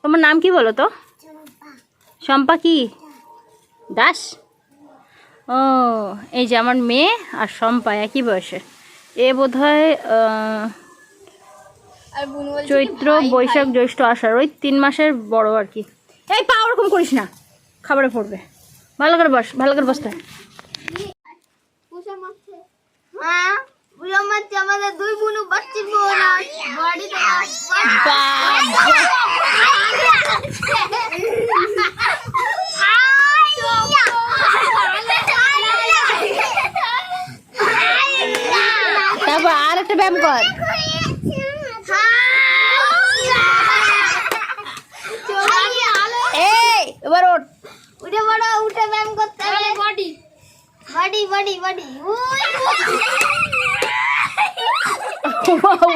তোমার নাম কি বলো তো? শম্পা কি দাস? ও, এই যে আমার মেয়ে আর শম্পা একই বয়সে। এ বোধহয় চৈত্র বৈশাখ জ্যৈষ্ঠ আষাঢ়, ওই 3 মাসের বড় আর কি। এই পা ওরকম করিস না, খাবারে পড়বে। ভালো করে বস, ভালো করে বসতে। আমাদের 2 বুনু বাচ্চা বাড়িতে তারপর আর একটা ব্যায়াম কর। এই এবার ওঠ, উঠে বড় উঠে ব্যায়াম করতে হবে। বডি বডি বডি বডি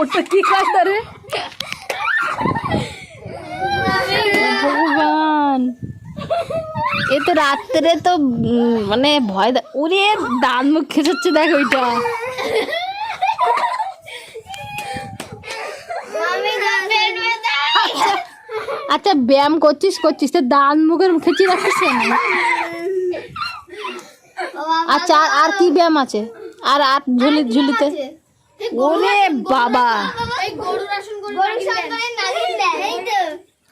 ওটা কি কাজ রে ভগবান! এ তো রাত্রে তো মানে ভয়, ওরে দাঁত মুখ খেসাচ্ছে, দেখ ওইটা। আচ্ছা ব্যায়াম করছিস তো দাঁত মুখের খেঁচিয়ে রাখিস কেন? আচ্ছা আর কি ব্যায়াম আছে? আর আর ঝুলিতে ওরে বাবা,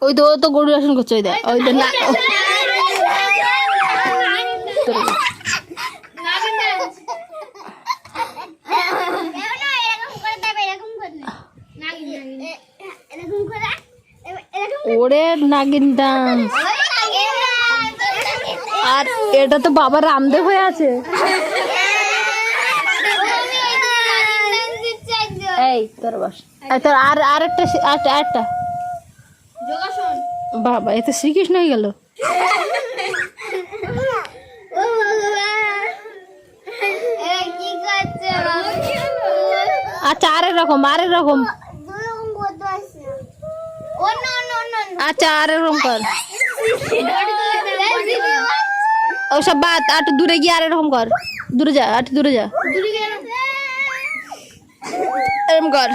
ওই তো ও তো গরুর আসন করছে, ওই দেখ, ওই তো না। ওরে নাগিন ডান্স। আর এটা তো বাবা রামদেব হয়ে আছে। এই তোর বস, তোর আর একটা যোগাসন। বাবা, এ তো শ্রীকৃষ্ণ হয়ে গেল। আচ্ছা আরেক রকম আচ্ছা আরেক রকম কর। ওসব বাদ, একটু দূরে গিয়ে আরেক রকম কর। দূরে যা, একটু দূরে যা, এরকম কর।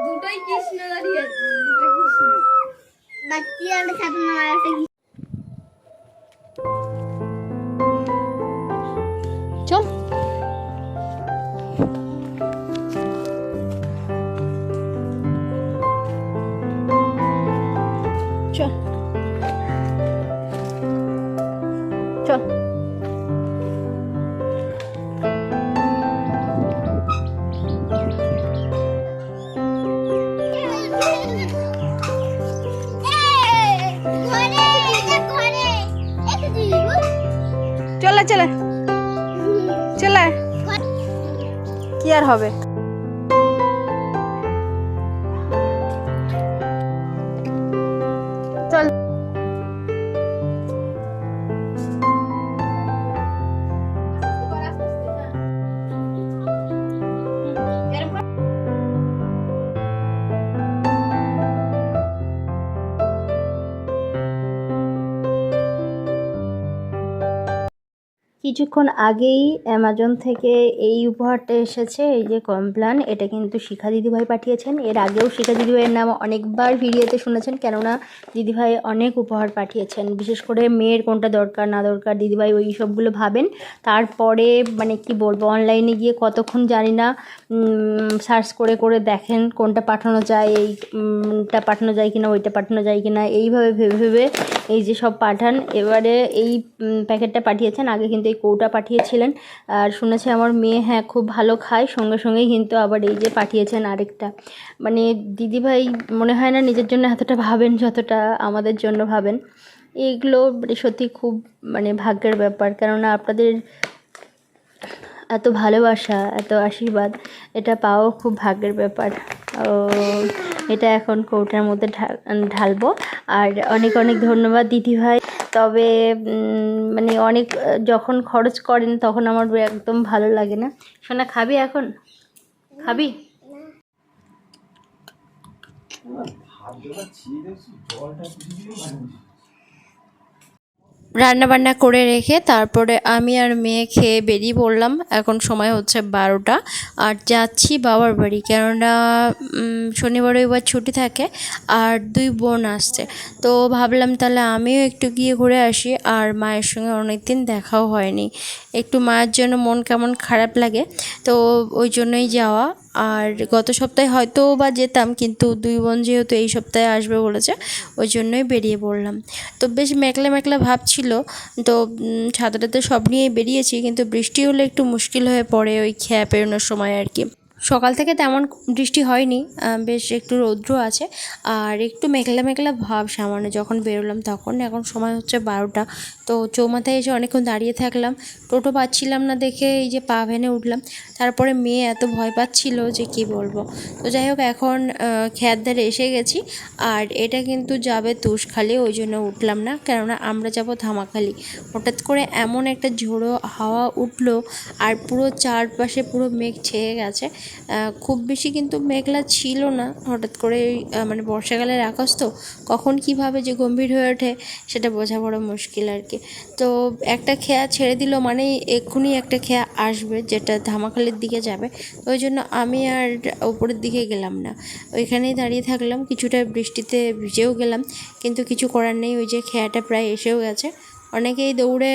দুটোই কৃষ্ণ দাঁড়িয়ে আছে, দুটো কৃষ্ণ বাচ্চা সাথে মারাতে। চল চল চল। চলে চলে চলে, কি আর হবে। চল কিছুক্ষণ আগেই অ্যামাজন থেকে এই উপহারটা এসেছে, এই যে কমপ্লান। এটা কিন্তু শিখা দিদিভাই পাঠিয়েছেন। এর আগেও শিখা দিদিভাইয়ের নাম অনেকবার ভিডিওতে শুনেছেন, কেননা দিদিভাই অনেক উপহার পাঠিয়েছেন। বিশেষ করে মেয়ের কোনটা দরকার না দরকার দিদিভাই ওই সবগুলো ভাবেন। তারপরে মানে কি বলবো, অনলাইনে গিয়ে কতক্ষণ জানি না সার্চ করে করে দেখেন কোনটা পাঠানো যায়, এইটা পাঠানো যায় কিনা, ওইটা পাঠানো যায় কিনা, এইভাবে ভেবে ভেবে এই যে সব পাঠান। এবারে এই প্যাকেটটা পাঠিয়েছেন। আগে কিন্তু এই কৌটা পাঠিয়েছিলেন। আর শুনেছি আমার মেয়ে হ্যাঁ খুব ভালো খায়, সঙ্গে সঙ্গেই কিন্তু আবার এই যে পাঠিয়েছেন আরেকটা। মানে দিদিভাই মনে হয় না নিজের জন্য এতটা ভাবেন যতটা আমাদের জন্য ভাবেন। এইগুলো মানে সত্যি খুব মানে ভাগ্যের ব্যাপার, কেননা আপনাদের এত ভালোবাসা, এত আশীর্বাদ, এটা পাওয়াও খুব ভাগ্যের ব্যাপার। ও এটা এখন কৌটার মধ্যে ঢালবো। আর অনেক অনেক ধন্যবাদ দিদিভাই। তবে মানে অনেক যখন খরচ করেন তখন আমার একদম ভালো লাগে না। সোনা খাবি এখন? খাবি? রান্না বান্না করে রেখে তারপরে আমি আর মেয়ে খেয়ে বেরিয়ে পড়লাম। এখন সময় হচ্ছে 12টা, আর যাচ্ছি বাবার বাড়ি, কেননা শনিবার রবিবার ছুটি থাকে আর 2 বোন আসছে। তো ভাবলাম তাহলে আমিও একটু গিয়ে ঘুরে আসি, আর মায়ের সঙ্গে অনেক দিন দেখাও হয়নি, একটু মায়ের জন্য মন কেমন খারাপ লাগে, তো ওই জন্যই যাওয়া। আর গত সপ্তাহে হয়তো বা যেতাম, কিন্তু 2 বোন যেহেতু এই সপ্তাহে আসবে বলেছে, ওই জন্যই বেরিয়ে পড়লাম। তো বেশ মেঘলা মেঘলা ভাব ছিল, তো ছাতাটাতে সব নিয়েই বেরিয়েছি, কিন্তু বৃষ্টি হলে একটু মুশকিল হয়ে পড়ে ওই খেয়া পেরোনোর সময় আর কি। সকাল থেকে তেমন বৃষ্টি হয়নি, বেশ একটু রৌদ্র আছে আর একটু মেঘলা মেঘলা ভাব সামান্য যখন বেরোলাম তখন। এখন সময় হচ্ছে 12টা, তো চৌমাথায় এসে অনেকক্ষণ দাঁড়িয়ে থাকলাম, টোটো পাচ্ছিলাম না দেখে এই যে পা ভেনে উঠলাম। তারপরে মেয়ে এত ভয় পাচ্ছিল যে কি বলবো। তো যাই হোক এখন খেয়ার ধারে এসে গেছি, আর এটা কিন্তু যাবে তুষখালি, ওই জন্য উঠলাম না, কেননা আমরা যাব ধামাখালি। হঠাৎ করে এমন একটা ঝোড়ো হাওয়া উঠলো, আর পুরো চারপাশে পুরো মেঘ ছেয়ে গেছে। খুব বেশি কিন্তু মেঘলা ছিল না, হঠাৎ করে মানে বর্ষাকালের আকাশ তো কখন কিভাবে যে গম্ভীর হয়ে ওঠে সেটা বোঝা বড় মুশকিল আর কি। তো একটা খেয়া ছেড়ে দিল মানেই এক্ষুনি একটা খেয়া আসবে যেটা ধামাখালির দিকে যাবে, ওই জন্য আমি আর উপরের দিকে গেলাম না, ওইখানেই দাঁড়িয়ে থাকলাম। কিছুটা বৃষ্টিতে ভিজেও গেলাম, কিন্তু কিছু করার নেই, ওই যে খেয়াটা প্রায় এসেও গেছে। অনেকেই দৌড়ে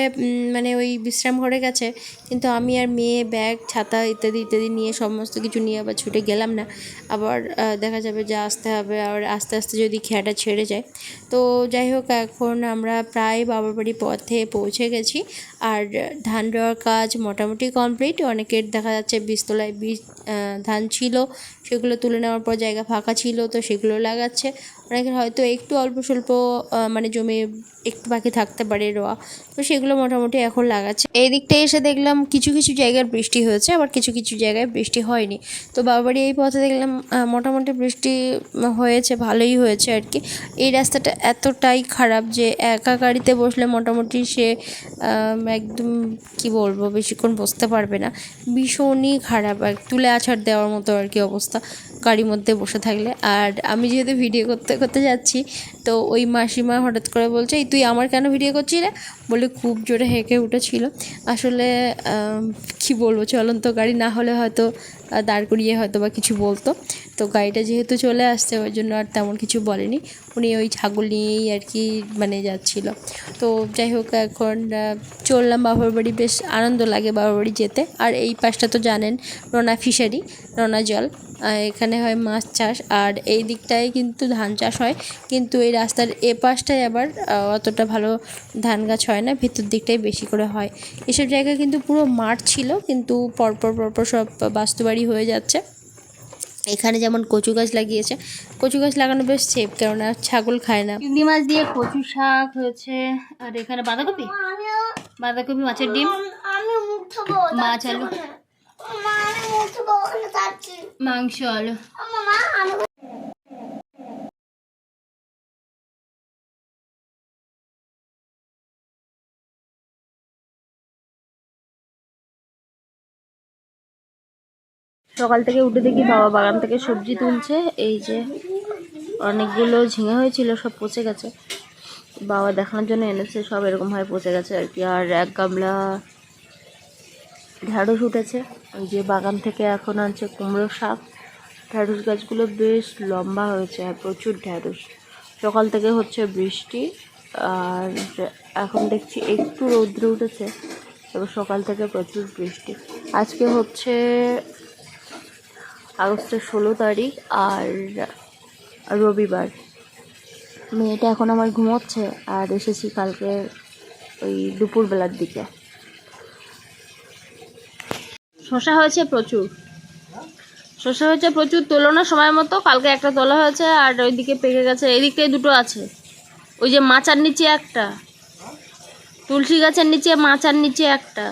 মানে ওই বিশ্রাম ঘরে গেছে, কিন্তু আমি আর মেয়ে ব্যাগ ছাতা ইত্যাদি ইত্যাদি নিয়ে সমস্ত কিছু নিয়ে আবার ছুটে গেলাম না। আবার দেখা যাবে যে আসতে হবে, আর আস্তে আস্তে যদি খেয়াটা ছেড়ে যায়। তো যাই হোক এখন আমরা প্রায় বাবার বাড়ি পথে পৌঁছে গেছি, আর ধান রোয়ার কাজ মোটামুটি কমপ্লিট। অনেকের দেখা যাচ্ছে বীজতলায় ধান ছিল, সেগুলো তুলে নেওয়ার পর জায়গা ফাঁকা ছিল, তো সেগুলো লাগাচ্ছে। অনেকের হয়তো একটু অল্প স্বল্প মানে জমি একটু বাকি থাকতে পারে রোয়া, তো সেগুলো মোটামুটি এখন লাগাচ্ছে। এই দিকটায় এসে দেখলাম কিছু কিছু জায়গায় বৃষ্টি হয়েছে, আবার কিছু কিছু জায়গায় বৃষ্টি হয়নি। তো বাবাবাড়ি এই পথে দেখলাম মোটামুটি বৃষ্টি হয়েছে, ভালোই হয়েছে আর কি। এই রাস্তাটা এতটাই খারাপ যে একা গাড়িতে বসলে মোটামুটি সে একদম কি বলবো বেশিক্ষণ বসতে পারবে না, ভীষণই খারাপ, আর তুলে আছাড় দেওয়ার মতো আর কি অবস্থা গাড়ির মধ্যে বসে থাকলে। আর আমি যেহেতু ভিডিও করতে করতে যাচ্ছি, তো ওই মাসিমা হঠাৎ করে বলছে, এই তুই আমার কেন ভিডিও করছিস রে, বলে খুব জোরে হেঁকে উঠেছিল। আসলে কি বলবো, চলন্ত গাড়ি না হলে হয়তো দাঁড় করিয়ে হয়তো বা কিছু বলতো, তো গাড়িটা যেহেতু চলে আসছে ওই জন্য আর তেমন কিছু বলেনি। উনি ওই ছাগল নিয়েই আর কি মানে যাচ্ছিল। তো যাই হোক এখন চললাম বাবার বাড়ি, বেশ আনন্দ লাগে বাবার বাড়ি যেতে। আর এই পাশটা তো জানেন নোনা ফিশারি, নোনা জল, এখানে হয় মাছ চাষ, আর এই দিকটায় কিন্তু ধান চাষ হয়, কিন্তু এই রাস্তার এ পাশটায় আবার অতটা ভালো ধান গাছ হয় না, ভিতর দিকটাই বেশি করে হয়। এসব জায়গায় কিন্তু পুরো মাঠ ছিল, কিন্তু পরপর পরপর সব বাস্তুবাড়ি হয়ে যাচ্ছে। এখানে যেমন কচু গাছ লাগিয়েছে, কচু গাছ লাগানো বেশ সেফ, কেননা ছাগল খায় না। চিংড়ি মাছ দিয়ে কচু শাক হয়েছে, আর এখানে বাঁধাকপি, বাঁধাকপি, মাছের ডিম, মাছ, আলু, মাংস, আলু। সকাল থেকে উঠে দেখি বাবা বাগান থেকে সবজি তুলছে। এই যে অনেকগুলো ঝিঙে হয়েছিল, সব পচে গেছে, বাবা দেখানোর জন্য এনেছে, সব এরকম হয় পচে গেছে আর কি। আর 1 গামলা ঢ্যাঁড়স উঠেছে, ওই যে বাগান থেকে এখন আনছে কুমড়ো শাক। ঢ্যাঁড়স গাছগুলো বেশ লম্বা হয়েছে, আর প্রচুর ঢ্যাঁড়স। সকাল থেকে হচ্ছে বৃষ্টি, আর এখন দেখছি একটু রৌদ্র উঠেছে, তবে সকাল থেকে প্রচুর বৃষ্টি। আজকে হচ্ছে আগস্টের 16 তারিখ, আর রবিবার। মেয়েটা এখন আমার ঘুমোচ্ছে, আর এসেছি কালকে ওই দুপুরবেলার দিকে। শসা হয়েছে প্রচুর, শসা হয়েছে প্রচুর, তোলো না সময় মতো, কালকে একটা তোলা হয়েছে আর ওইদিকে পেকে গেছে, এদিকটায় দুটো আছে, ওই যে মাচার নিচে একটা, তুলসী গাছের নিচে মাচার নিচে একটা।